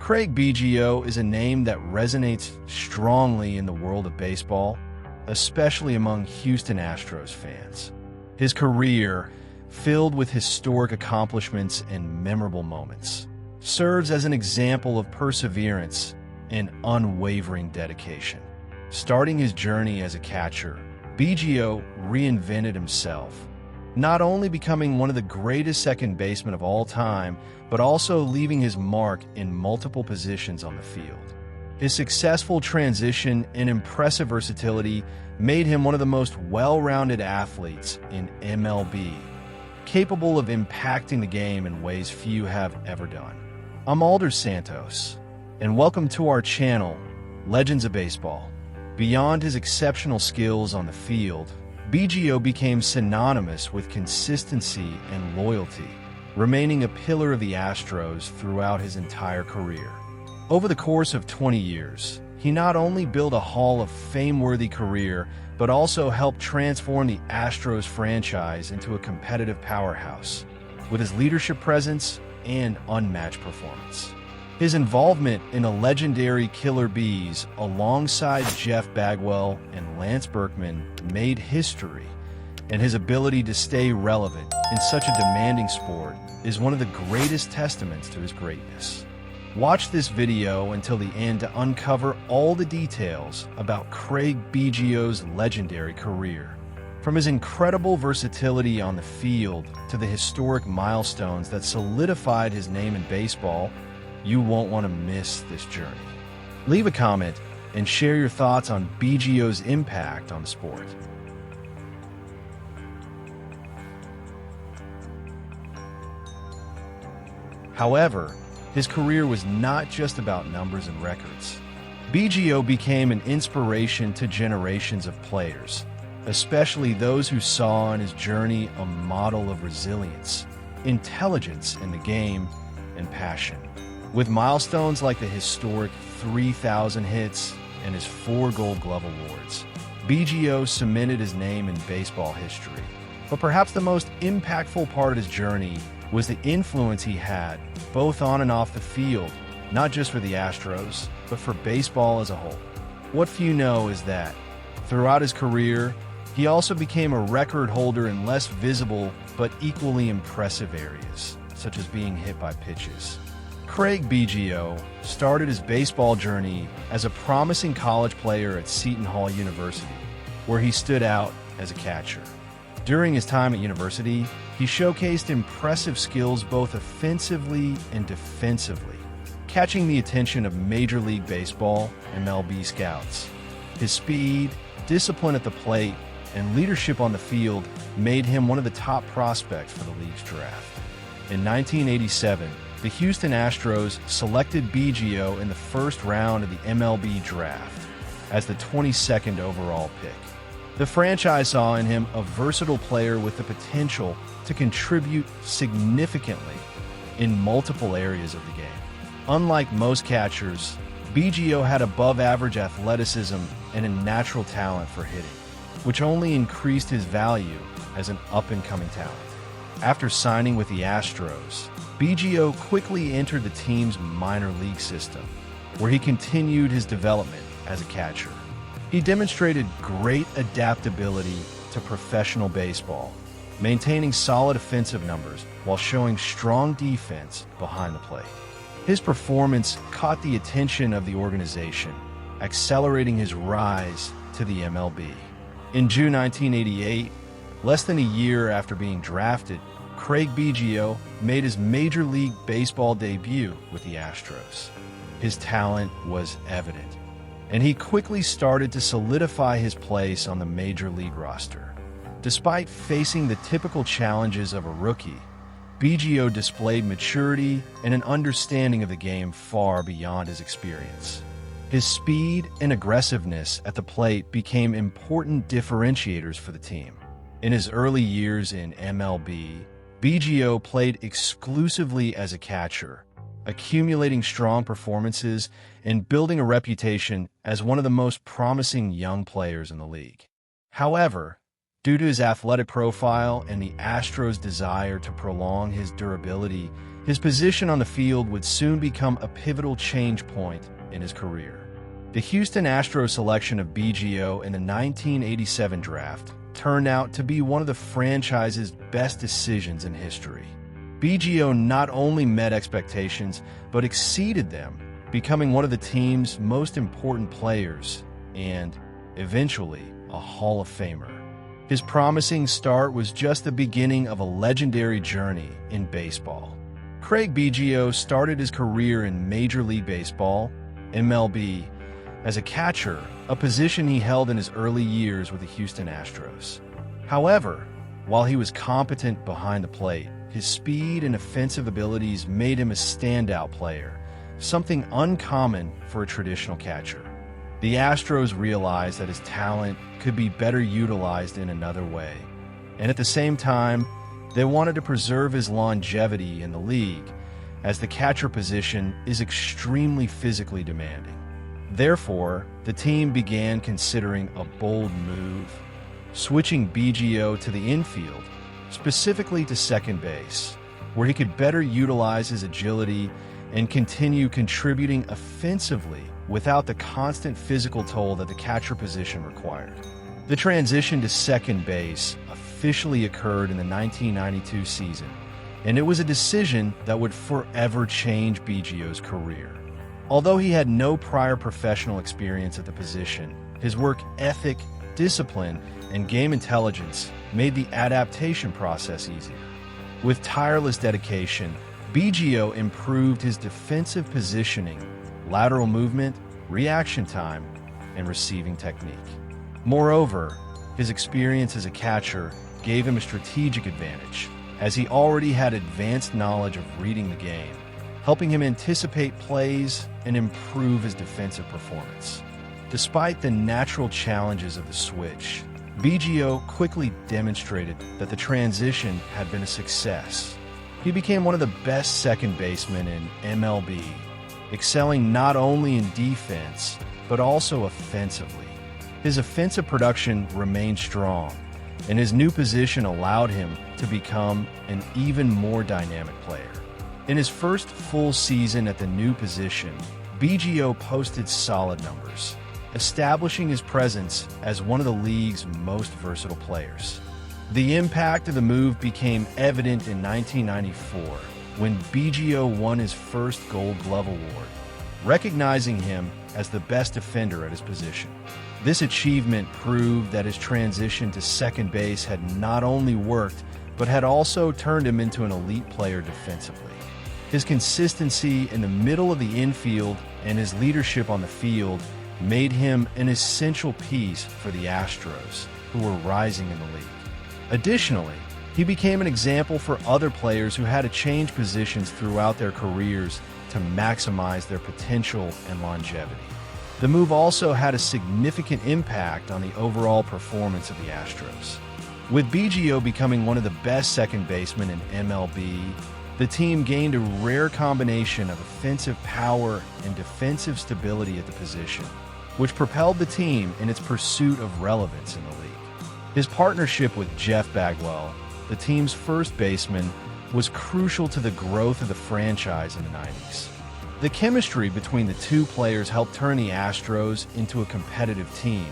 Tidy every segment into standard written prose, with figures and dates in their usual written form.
Craig Biggio is a name that resonates strongly in the world of baseball, especially among Houston Astros fans. His career, filled with historic accomplishments and memorable moments, serves as an example of perseverance and unwavering dedication. Starting his journey as a catcher, Biggio reinvented himself, not only becoming one of the greatest second basemen of all time, but also leaving his mark in multiple positions on the field. His successful transition and impressive versatility made him one of the most well-rounded athletes in MLB, capable of impacting the game in ways few have ever done. I'm Alder Santos, and welcome to our channel, Legends of Baseball. Beyond his exceptional skills on the field, Biggio became synonymous with consistency and loyalty, remaining a pillar of the Astros throughout his entire career. Over the course of 20 years, he not only built a Hall of Fame-worthy career, but also helped transform the Astros franchise into a competitive powerhouse, with his leadership presence and unmatched performance. His involvement in the legendary Killer Bees alongside Jeff Bagwell and Lance Berkman made history, and his ability to stay relevant in such a demanding sport is one of the greatest testaments to his greatness. Watch this video until the end to uncover all the details about Craig Biggio's legendary career. From his incredible versatility on the field to the historic milestones that solidified his name in baseball, you won't want to miss this journey. Leave a comment and share your thoughts on Biggio's impact on the sport. However, his career was not just about numbers and records. Biggio became an inspiration to generations of players, especially those who saw in his journey a model of resilience, intelligence in the game, and passion. With milestones like the historic 3,000 hits and his 4 Gold Glove awards, Biggio cemented his name in baseball history. But perhaps the most impactful part of his journey was the influence he had, both on and off the field, not just for the Astros, but for baseball as a whole. What few know is that, throughout his career, he also became a record holder in less visible but equally impressive areas, such as being hit by pitches. Craig Biggio started his baseball journey as a promising college player at Seton Hall University, where he stood out as a catcher. During his time at university, he showcased impressive skills both offensively and defensively, catching the attention of Major League Baseball (MLB) scouts. His speed, discipline at the plate, and leadership on the field made him one of the top prospects for the league's draft. In 1987, the Houston Astros selected Biggio in the first round of the MLB draft as the 22nd overall pick. The franchise saw in him a versatile player with the potential to contribute significantly in multiple areas of the game. Unlike most catchers, Biggio had above-average athleticism and a natural talent for hitting, which only increased his value as an up-and-coming talent. After signing with the Astros, Biggio quickly entered the team's minor league system, where he continued his development as a catcher. He demonstrated great adaptability to professional baseball, maintaining solid offensive numbers while showing strong defense behind the plate. His performance caught the attention of the organization, accelerating his rise to the MLB. In June 1988, less than a year after being drafted, Craig Biggio made his Major League Baseball debut with the Astros. His talent was evident, and he quickly started to solidify his place on the Major League roster. Despite facing the typical challenges of a rookie, Biggio displayed maturity and an understanding of the game far beyond his experience. His speed and aggressiveness at the plate became important differentiators for the team. In his early years in MLB, Biggio played exclusively as a catcher, accumulating strong performances and building a reputation as one of the most promising young players in the league. However, due to his athletic profile and the Astros' desire to prolong his durability His position on the field would soon become a pivotal change point in his career. The Houston Astros selection of Biggio in the 1987 draft turned out to be one of the franchise's best decisions in history. Biggio not only met expectations, but exceeded them, becoming one of the team's most important players and, eventually, a Hall of Famer. His promising start was just the beginning of a legendary journey in baseball. Craig Biggio started his career in Major League Baseball, MLB, as a catcher, a position he held in his early years with the Houston Astros. However, while he was competent behind the plate, his speed and offensive abilities made him a standout player, something uncommon for a traditional catcher. The Astros realized that his talent could be better utilized in another way, and at the same time, they wanted to preserve his longevity in the league, as the catcher position is extremely physically demanding. Therefore, the team began considering a bold move, switching Biggio to the infield, specifically to second base, where he could better utilize his agility and continue contributing offensively without the constant physical toll that the catcher position required. The transition to second base officially occurred in the 1992 season, and it was a decision that would forever change Biggio's career. Although he had no prior professional experience at the position, his work ethic, discipline, and game intelligence made the adaptation process easier. With tireless dedication, Biggio improved his defensive positioning, lateral movement, reaction time, and receiving technique. Moreover, his experience as a catcher gave him a strategic advantage, as he already had advanced knowledge of reading the game, helping him anticipate plays and improve his defensive performance. Despite the natural challenges of the switch, Biggio quickly demonstrated that the transition had been a success. He became one of the best second basemen in MLB, excelling not only in defense, but also offensively. His offensive production remained strong, and his new position allowed him to become an even more dynamic player. In his first full season at the new position, Biggio posted solid numbers, establishing his presence as one of the league's most versatile players. The impact of the move became evident in 1994, when Biggio won his first Gold Glove Award, recognizing him as the best defender at his position. This achievement proved that his transition to second base had not only worked, but had also turned him into an elite player defensively. His consistency in the middle of the infield and his leadership on the field made him an essential piece for the Astros, who were rising in the league. Additionally, he became an example for other players who had to change positions throughout their careers to maximize their potential and longevity. The move also had a significant impact on the overall performance of the Astros. With Biggio becoming one of the best second basemen in MLB, the team gained a rare combination of offensive power and defensive stability at the position, which propelled the team in its pursuit of relevance in the league. His partnership with Jeff Bagwell, the team's first baseman, was crucial to the growth of the franchise in the 90s. The chemistry between the two players helped turn the Astros into a competitive team,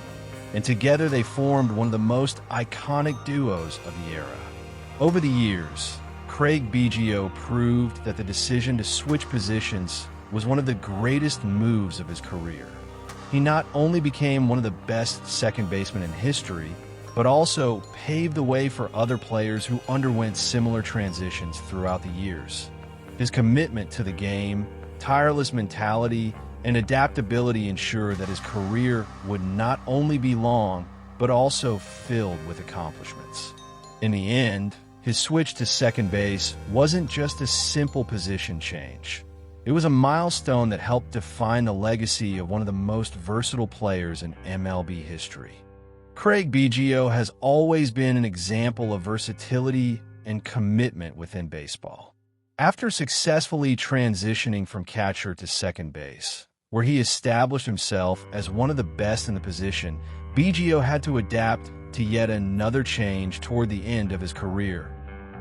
and together they formed one of the most iconic duos of the era. Over the years, Craig Biggio proved that the decision to switch positions was one of the greatest moves of his career. He not only became one of the best second basemen in history, but also paved the way for other players who underwent similar transitions throughout the years. His commitment to the game, tireless mentality, and adaptability ensured that his career would not only be long, but also filled with accomplishments. In the end, his switch to second base wasn't just a simple position change. It was a milestone that helped define the legacy of one of the most versatile players in MLB history. Craig Biggio has always been an example of versatility and commitment within baseball. After successfully transitioning from catcher to second base, where he established himself as one of the best in the position, Biggio had to adapt to yet another change toward the end of his career,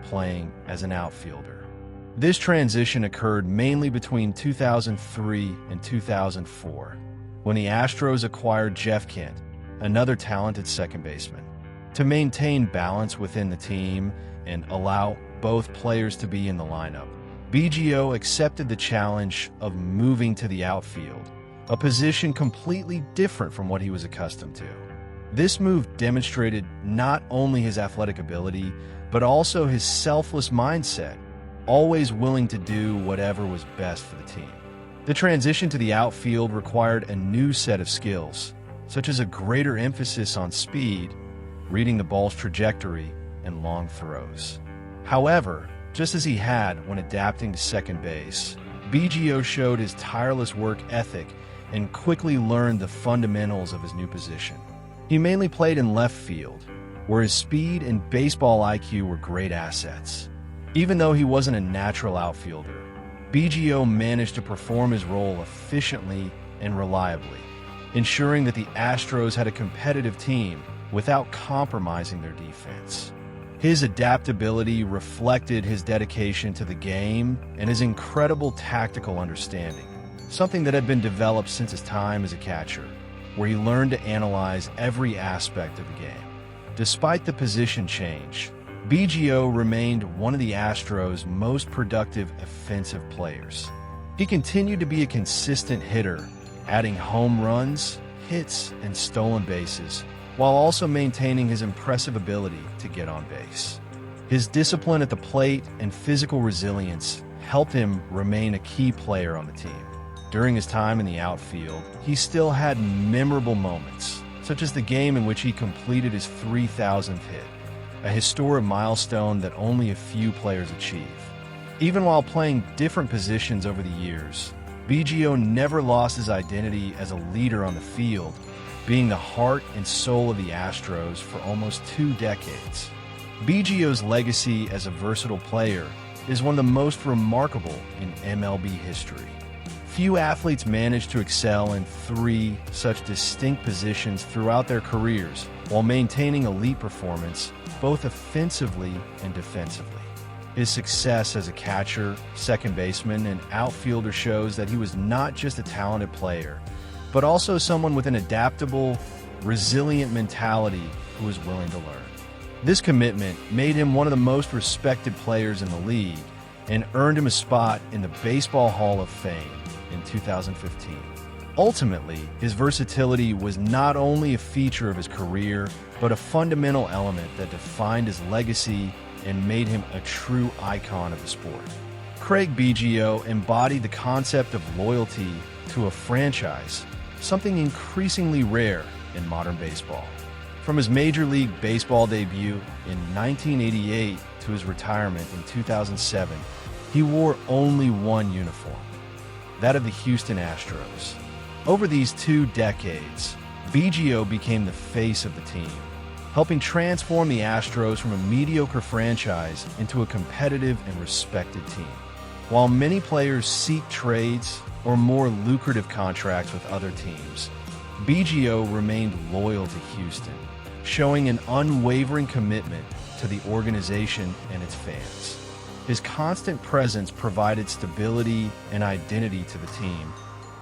playing as an outfielder. This transition occurred mainly between 2003 and 2004, when the Astros acquired Jeff Kent, another talented second baseman. To maintain balance within the team and allow both players to be in the lineup, Biggio accepted the challenge of moving to the outfield, a position completely different from what he was accustomed to. This move demonstrated not only his athletic ability, but also his selfless mindset, always willing to do whatever was best for the team. The transition to the outfield required a new set of skills, such as a greater emphasis on speed, reading the ball's trajectory, and long throws. However, just as he had when adapting to second base, Biggio showed his tireless work ethic and quickly learned the fundamentals of his new position. He mainly played in left field, where his speed and baseball IQ were great assets. Even though he wasn't a natural outfielder, Biggio managed to perform his role efficiently and reliably, ensuring that the Astros had a competitive team without compromising their defense. His adaptability reflected his dedication to the game and his incredible tactical understanding, something that had been developed since his time as a catcher, where he learned to analyze every aspect of the game. Despite the position change, Biggio remained one of the Astros' most productive offensive players. He continued to be a consistent hitter, adding home runs, hits, and stolen bases, while also maintaining his impressive ability to get on base. His discipline at the plate and physical resilience helped him remain a key player on the team. During his time in the outfield, he still had memorable moments, such as the game in which he completed his 3,000th hit, a historic milestone that only a few players achieve. Even while playing different positions over the years, Biggio never lost his identity as a leader on the field, being the heart and soul of the Astros for almost 2 decades. Biggio's legacy as a versatile player is one of the most remarkable in MLB history. Few athletes manage to excel in 3 such distinct positions throughout their careers while maintaining elite performance both offensively and defensively. His success as a catcher, second baseman, and outfielder shows that he was not just a talented player, but also someone with an adaptable, resilient mentality who was willing to learn. This commitment made him one of the most respected players in the league and earned him a spot in the Baseball Hall of Fame in 2015. Ultimately, his versatility was not only a feature of his career, but a fundamental element that defined his legacy and made him a true icon of the sport. Craig Biggio embodied the concept of loyalty to a franchise, something increasingly rare in modern baseball. From his Major League Baseball debut in 1988 to his retirement in 2007, he wore only one uniform, that of the Houston Astros. Over these 2 decades, Biggio became the face of the team, helping transform the Astros from a mediocre franchise into a competitive and respected team. While many players seek trades or more lucrative contracts with other teams, Biggio remained loyal to Houston, showing an unwavering commitment to the organization and its fans. His constant presence provided stability and identity to the team,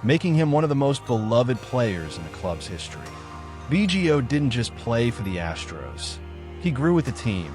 making him one of the most beloved players in the club's history. Biggio didn't just play for the Astros. He grew with the team,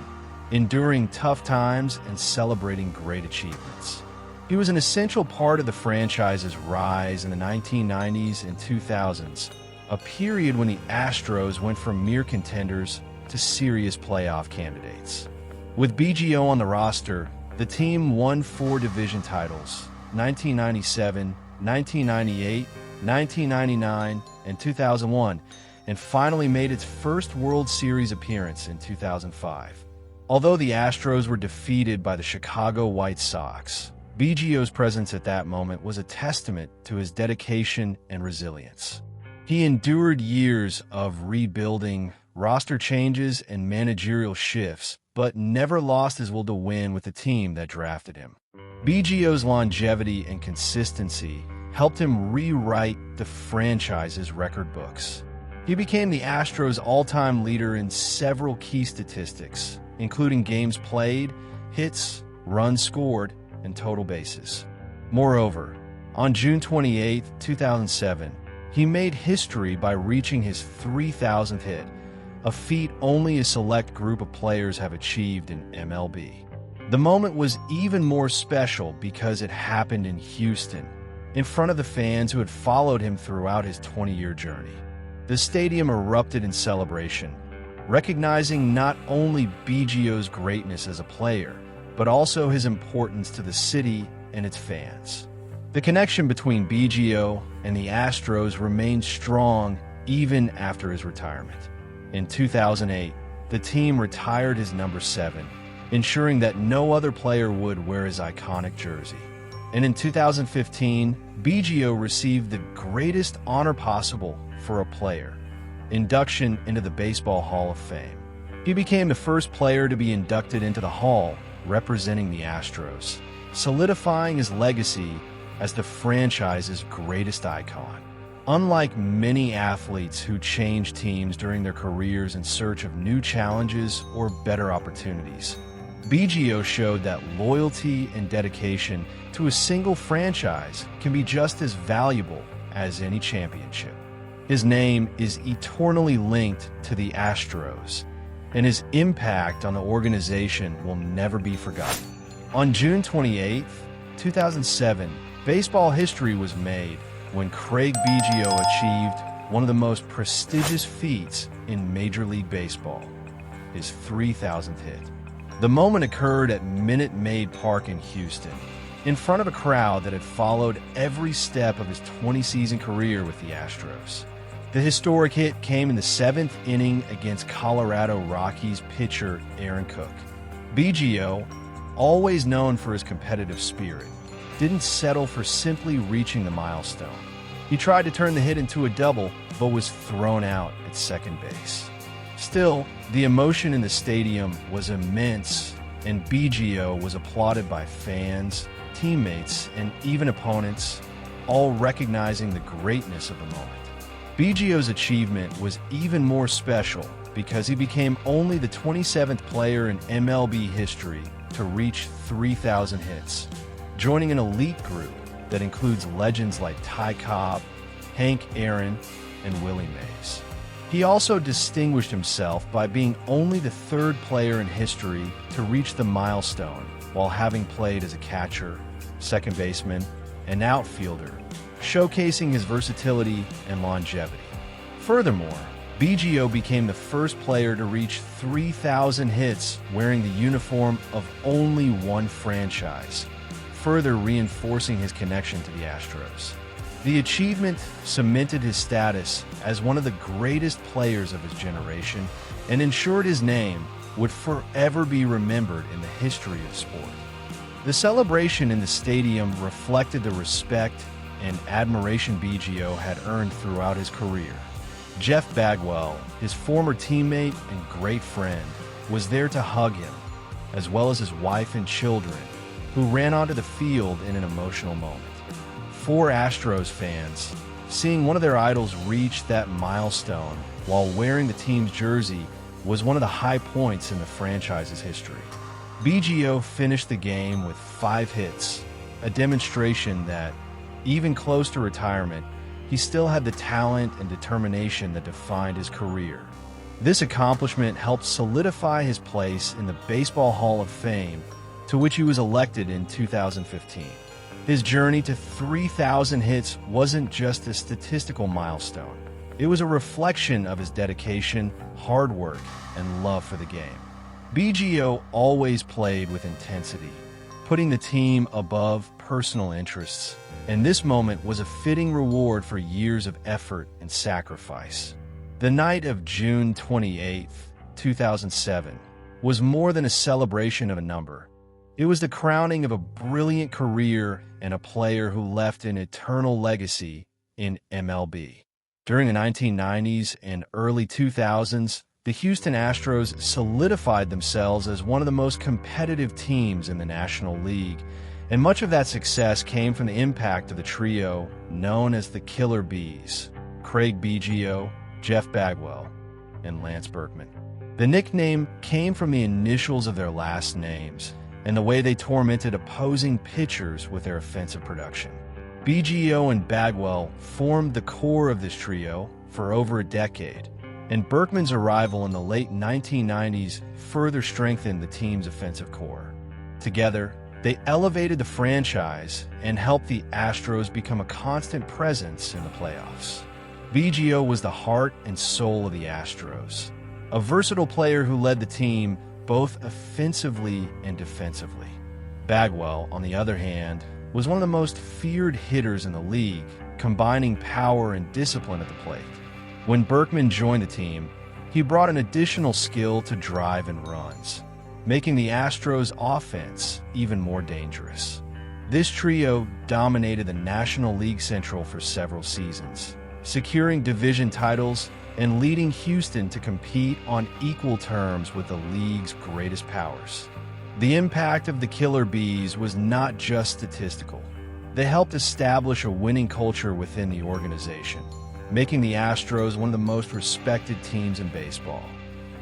enduring tough times and celebrating great achievements. He was an essential part of the franchise's rise in the 1990s and 2000s, a period when the Astros went from mere contenders to serious playoff candidates. With Biggio on the roster, the team won 4 division titles: 1997, 1998, 1999, and 2001, and finally made its first World Series appearance in 2005. Although the Astros were defeated by the Chicago White Sox, Biggio's presence at that moment was a testament to his dedication and resilience. He endured years of rebuilding, roster changes, and managerial shifts, but never lost his will to win with the team that drafted him. Biggio's longevity and consistency helped him rewrite the franchise's record books. He became the Astros' all-time leader in several key statistics, including games played, hits, runs scored, and total bases. Moreover, on June 28, 2007, he made history by reaching his 3,000th hit, a feat only a select group of players have achieved in MLB. The moment was even more special because it happened in Houston, in front of the fans who had followed him throughout his 20-year journey. The stadium erupted in celebration, recognizing not only Biggio's greatness as a player, but also his importance to the city and its fans. The connection between Biggio and the Astros remained strong even after his retirement. In 2008, the team retired his number 7, ensuring that no other player would wear his iconic jersey. And in 2015, Biggio received the greatest honor possible for a player: induction into the Baseball Hall of Fame. He became the first player to be inducted into the Hall, representing the Astros, solidifying his legacy as the franchise's greatest icon. Unlike many athletes who change teams during their careers in search of new challenges or better opportunities, Biggio showed that loyalty and dedication to a single franchise can be just as valuable as any championship. His name is eternally linked to the Astros, and his impact on the organization will never be forgotten. On June 28, 2007, baseball history was made when Craig Biggio achieved one of the most prestigious feats in Major League Baseball, his 3,000th hit. The moment occurred at Minute Maid Park in Houston, in front of a crowd that had followed every step of his 20-season career with the Astros. The historic hit came in the 7th inning against Colorado Rockies pitcher Aaron Cook. Biggio, always known for his competitive spirit, didn't settle for simply reaching the milestone. He tried to turn the hit into a double, but was thrown out at second base. Still, the emotion in the stadium was immense, and Biggio was applauded by fans, teammates, and even opponents, all recognizing the greatness of the moment. Biggio's achievement was even more special because he became only the 27th player in MLB history to reach 3,000 hits, joining an elite group that includes legends like Ty Cobb, Hank Aaron, and Willie Mays. He also distinguished himself by being only the 3rd player in history to reach the milestone while having played as a catcher, second baseman, and outfielder, showcasing his versatility and longevity. Furthermore, Biggio became the first player to reach 3,000 hits wearing the uniform of only one franchise, further reinforcing his connection to the Astros. The achievement cemented his status as one of the greatest players of his generation and ensured his name would forever be remembered in the history of sport. The celebration in the stadium reflected the respect and admiration Biggio had earned throughout his career. Jeff Bagwell, his former teammate and great friend, was there to hug him, as well as his wife and children, who ran onto the field in an emotional moment. For Astros fans, seeing one of their idols reach that milestone while wearing the team's jersey was one of the high points in the franchise's history. Biggio finished the game with 5 hits, a demonstration that, even close to retirement, he still had the talent and determination that defined his career. This accomplishment helped solidify his place in the Baseball Hall of Fame, to which he was elected in 2015. His journey to 3,000 hits wasn't just a statistical milestone. It was a reflection of his dedication, hard work, and love for the game. Biggio always played with intensity, putting the team above personal interests, and this moment was a fitting reward for years of effort and sacrifice. The night of June 28, 2007, was more than a celebration of a number. It was the crowning of a brilliant career and a player who left an eternal legacy in MLB. During the 1990s and early 2000s, the Houston Astros solidified themselves as one of the most competitive teams in the National League, and much of that success came from the impact of the trio known as the Killer Bees: Craig Biggio, Jeff Bagwell, and Lance Berkman. The nickname came from the initials of their last names, and the way they tormented opposing pitchers with their offensive production. Biggio and Bagwell formed the core of this trio for over a decade, and Berkman's arrival in the late 1990s further strengthened the team's offensive core. Together, they elevated the franchise and helped the Astros become a constant presence in the playoffs. Biggio was the heart and soul of the Astros, a versatile player who led the team both offensively and defensively. Bagwell, on the other hand, was one of the most feared hitters in the league, combining power and discipline at the plate. When Berkman joined the team, he brought an additional skill to drive and runs, making the Astros' offense even more dangerous. This trio dominated the National League Central for several seasons, securing division titles and leading Houston to compete on equal terms with the league's greatest powers. The impact of the Killer Bees was not just statistical. They helped establish a winning culture within the organization, making the Astros one of the most respected teams in baseball.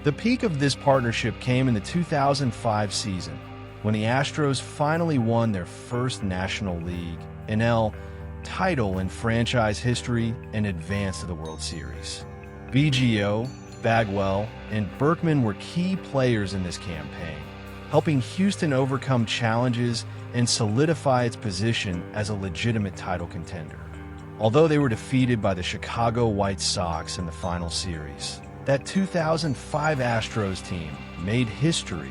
The peak of this partnership came in the 2005 season, when the Astros finally won their first National League NL title in franchise history and advanced to the World Series. Biggio, Bagwell, and Berkman were key players in this campaign, helping Houston overcome challenges and solidify its position as a legitimate title contender. Although they were defeated by the Chicago White Sox in the final series, that 2005 Astros team made history,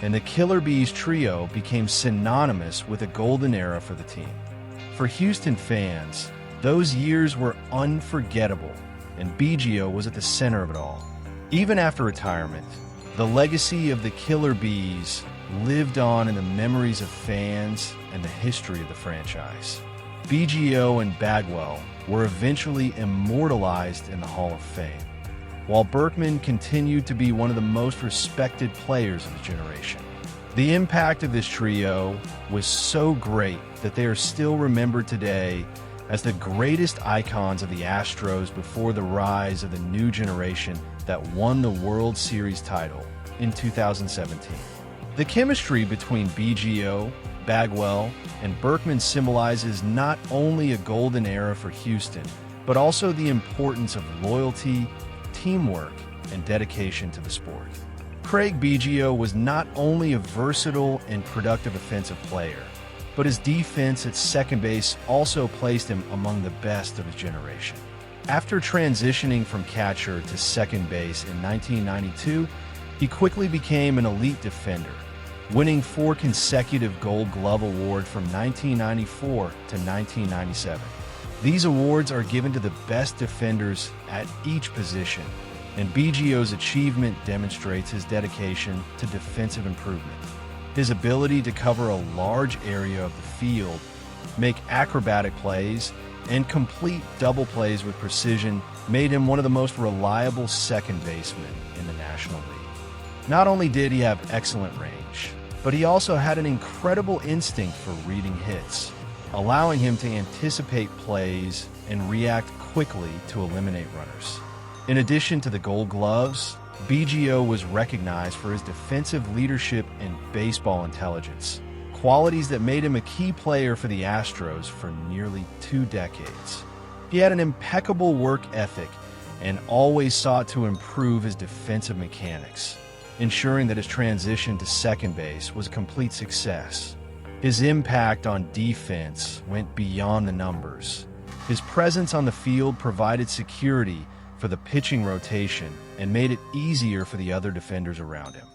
and the Killer Bees trio became synonymous with a golden era for the team. For Houston fans, those years were unforgettable, and Biggio was at the center of it all. Even after retirement, the legacy of the Killer Bees lived on in the memories of fans and the history of the franchise. Biggio and Bagwell were eventually immortalized in the Hall of Fame, while Berkman continued to be one of the most respected players of his generation. The impact of this trio was so great that they are still remembered today as the greatest icons of the Astros before the rise of the new generation that won the World Series title in 2017. The chemistry between Biggio, Bagwell, and Berkman symbolizes not only a golden era for Houston, but also the importance of loyalty, teamwork, and dedication to the sport. Craig Biggio was not only a versatile and productive offensive player, but his defense at second base also placed him among the best of his generation. After transitioning from catcher to second base in 1992, he quickly became an elite defender, winning 4 consecutive Gold Glove Awards from 1994 to 1997. These awards are given to the best defenders at each position, and Biggio's achievement demonstrates his dedication to defensive improvement. His ability to cover a large area of the field, make acrobatic plays, and complete double plays with precision made him one of the most reliable second basemen in the National League. Not only did he have excellent range, but he also had an incredible instinct for reading hits, allowing him to anticipate plays and react quickly to eliminate runners. In addition to the Gold Gloves, Biggio was recognized for his defensive leadership and baseball intelligence, qualities that made him a key player for the Astros for nearly 2 decades. He had an impeccable work ethic and always sought to improve his defensive mechanics, ensuring that his transition to second base was a complete success. His impact on defense went beyond the numbers. His presence on the field provided security for the pitching rotation and made it easier for the other defenders around him.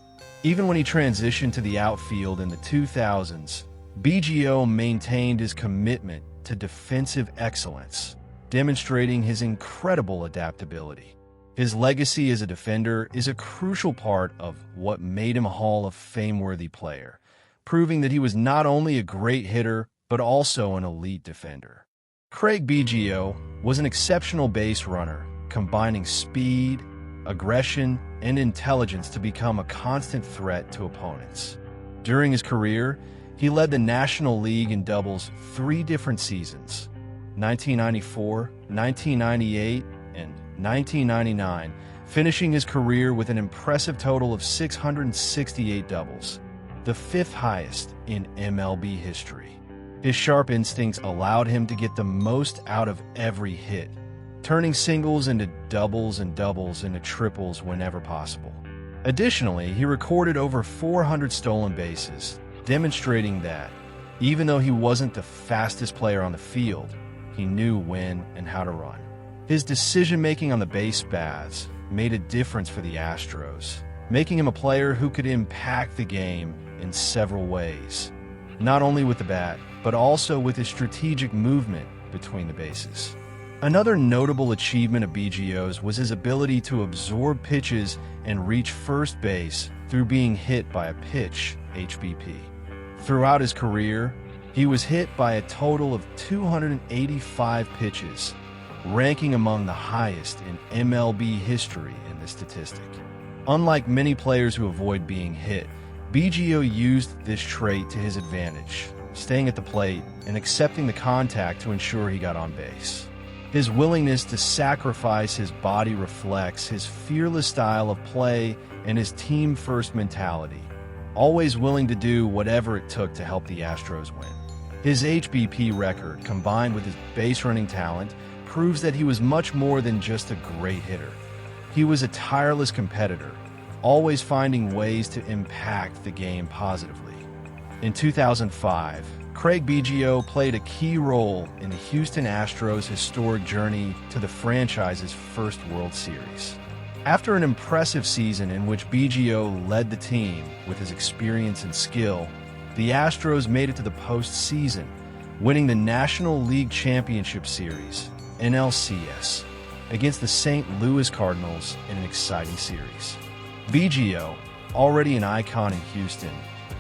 Even when he transitioned to the outfield in the 2000s, Biggio maintained his commitment to defensive excellence, demonstrating his incredible adaptability. His legacy as a defender is a crucial part of what made him a Hall of Fame-worthy player, proving that he was not only a great hitter, but also an elite defender. Craig Biggio was an exceptional base runner, combining speed, aggression, and intelligence to become a constant threat to opponents. During his career, he led the National League in doubles 3 different seasons, 1994, 1998, and 1999, finishing his career with an impressive total of 668 doubles. the fifth highest in MLB history. His sharp instincts allowed him to get the most out of every hit, turning singles into doubles and doubles into triples whenever possible. Additionally, he recorded over 400 stolen bases, demonstrating that, even though he wasn't the fastest player on the field, he knew when and how to run. His decision-making on the base paths made a difference for the Astros, making him a player who could impact the game in several ways, not only with the bat, but also with his strategic movement between the bases. Another notable achievement of Biggio's was his ability to absorb pitches and reach first base through being hit by a pitch, HBP. Throughout his career, he was hit by a total of 285 pitches, ranking among the highest in MLB history in this statistic. Unlike many players who avoid being hit, Biggio used this trait to his advantage, staying at the plate and accepting the contact to ensure he got on base. His willingness to sacrifice his body reflects his fearless style of play and his team-first mentality, always willing to do whatever it took to help the Astros win. His HBP record, combined with his base-running talent, proves that he was much more than just a great hitter. He was a tireless competitor, always finding ways to impact the game positively. In 2005, Craig Biggio played a key role in the Houston Astros' historic journey to the franchise's first World Series. After an impressive season in which Biggio led the team with his experience and skill, the Astros made it to the postseason, winning the National League Championship Series, NLCS, against the St. Louis Cardinals in an exciting series. Biggio, already an icon in Houston,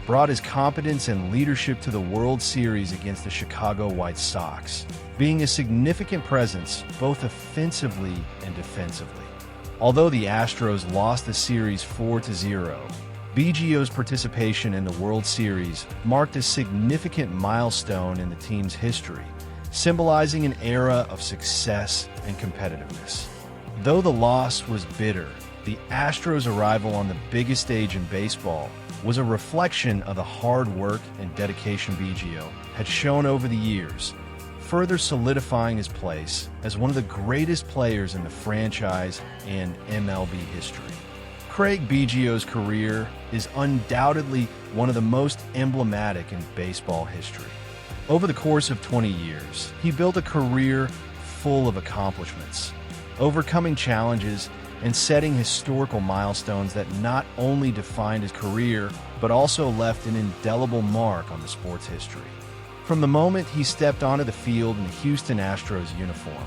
brought his competence and leadership to the World Series against the Chicago White Sox, being a significant presence both offensively and defensively. Although the Astros lost the series 4-0, Biggio's participation in the World Series marked a significant milestone in the team's history, symbolizing an era of success and competitiveness. Though the loss was bitter, the Astros' arrival on the biggest stage in baseball was a reflection of the hard work and dedication Biggio had shown over the years, further solidifying his place as one of the greatest players in the franchise and MLB history. Craig Biggio's career is undoubtedly one of the most emblematic in baseball history. Over the course of 20 years, he built a career full of accomplishments, overcoming challenges and setting historical milestones that not only defined his career, but also left an indelible mark on the sport's history. From the moment he stepped onto the field in the Houston Astros uniform,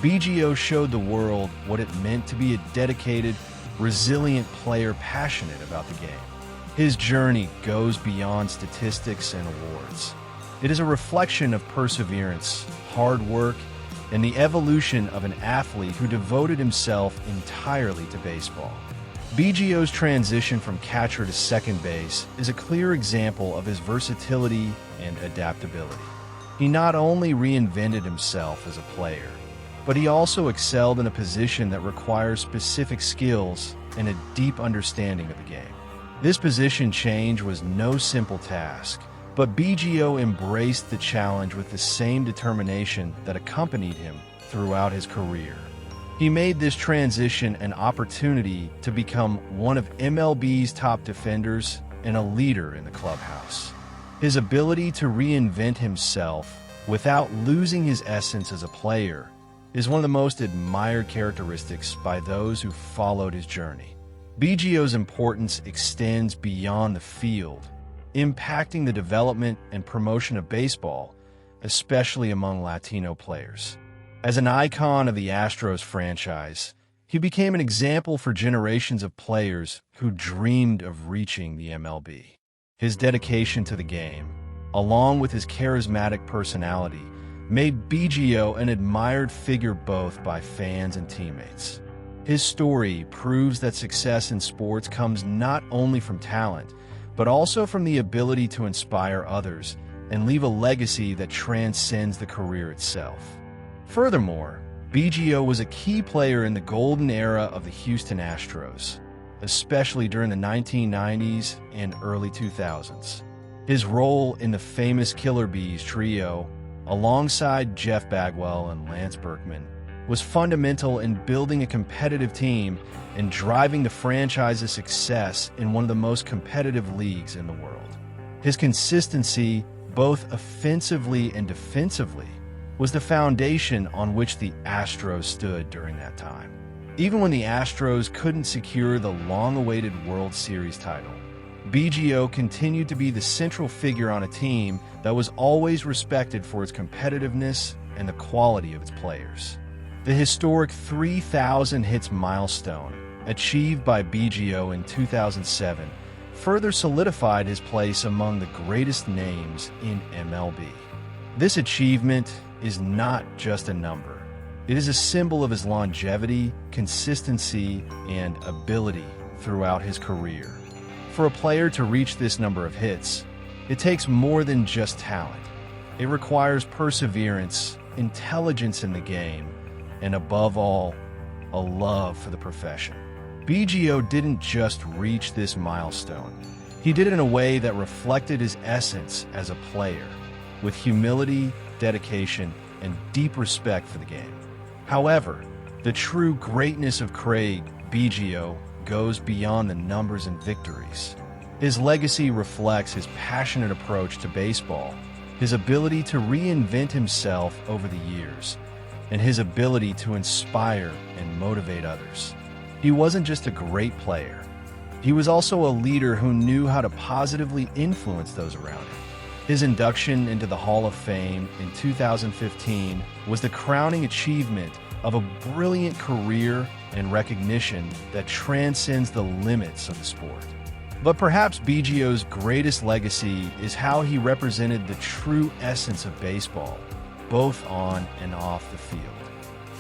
Biggio showed the world what it meant to be a dedicated, resilient player passionate about the game. His journey goes beyond statistics and awards. It is a reflection of perseverance, hard work, and the evolution of an athlete who devoted himself entirely to baseball. Biggio's transition from catcher to second base is a clear example of his versatility and adaptability. He not only reinvented himself as a player, but he also excelled in a position that requires specific skills and a deep understanding of the game. This position change was no simple task, but Biggio embraced the challenge with the same determination that accompanied him throughout his career. He made this transition an opportunity to become one of MLB's top defenders and a leader in the clubhouse. His ability to reinvent himself without losing his essence as a player is one of the most admired characteristics by those who followed his journey. Biggio's importance extends beyond the field, impacting the development and promotion of baseball, especially among Latino players. As an icon of the Astros franchise, he became an example for generations of players who dreamed of reaching the MLB. His dedication to the game, along with his charismatic personality, made Biggio an admired figure both by fans and teammates. His story proves that success in sports comes not only from talent, but also from the ability to inspire others and leave a legacy that transcends the career itself. Furthermore, Biggio was a key player in the golden era of the Houston Astros, especially during the 1990s and early 2000s. His role in the famous Killer Bees trio, alongside Jeff Bagwell and Lance Berkman, was fundamental in building a competitive team and driving the franchise's success in one of the most competitive leagues in the world. His consistency, both offensively and defensively, was the foundation on which the Astros stood during that time. Even when the Astros couldn't secure the long-awaited World Series title, Biggio continued to be the central figure on a team that was always respected for its competitiveness and the quality of its players. The historic 3,000 hits milestone, achieved by Biggio in 2007, further solidified his place among the greatest names in MLB. This achievement is not just a number. It is a symbol of his longevity, consistency, and ability throughout his career. For a player to reach this number of hits, it takes more than just talent. It requires perseverance, intelligence in the game, and above all, a love for the profession. Biggio didn't just reach this milestone. He did it in a way that reflected his essence as a player, with humility, dedication, and deep respect for the game. However, the true greatness of Craig Biggio goes beyond the numbers and victories. His legacy reflects his passionate approach to baseball, his ability to reinvent himself over the years, and his ability to inspire and motivate others. He wasn't just a great player. He was also a leader who knew how to positively influence those around him. His induction into the Hall of Fame in 2015 was the crowning achievement of a brilliant career and recognition that transcends the limits of the sport. But perhaps Biggio's greatest legacy is how he represented the true essence of baseball, both on and off the field.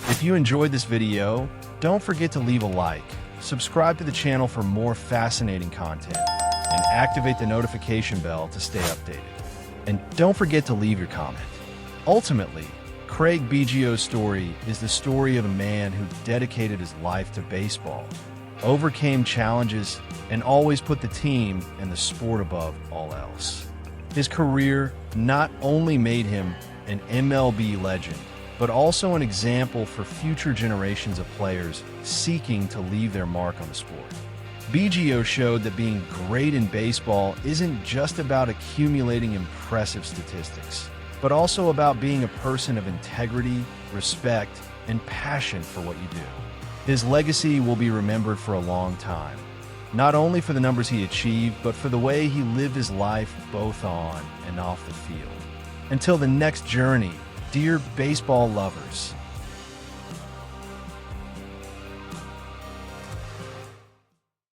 If you enjoyed this video, don't forget to leave a like, subscribe to the channel for more fascinating content, and activate the notification bell to stay updated. And don't forget to leave your comment. Ultimately, Craig Biggio's story is the story of a man who dedicated his life to baseball, overcame challenges, and always put the team and the sport above all else. His career not only made him an MLB legend, but also an example for future generations of players seeking to leave their mark on the sport. Biggio showed that being great in baseball isn't just about accumulating impressive statistics, but also about being a person of integrity, respect, and passion for what you do. His legacy will be remembered for a long time, not only for the numbers he achieved, but for the way he lived his life both on and off the field. Until the next journey, dear baseball lovers,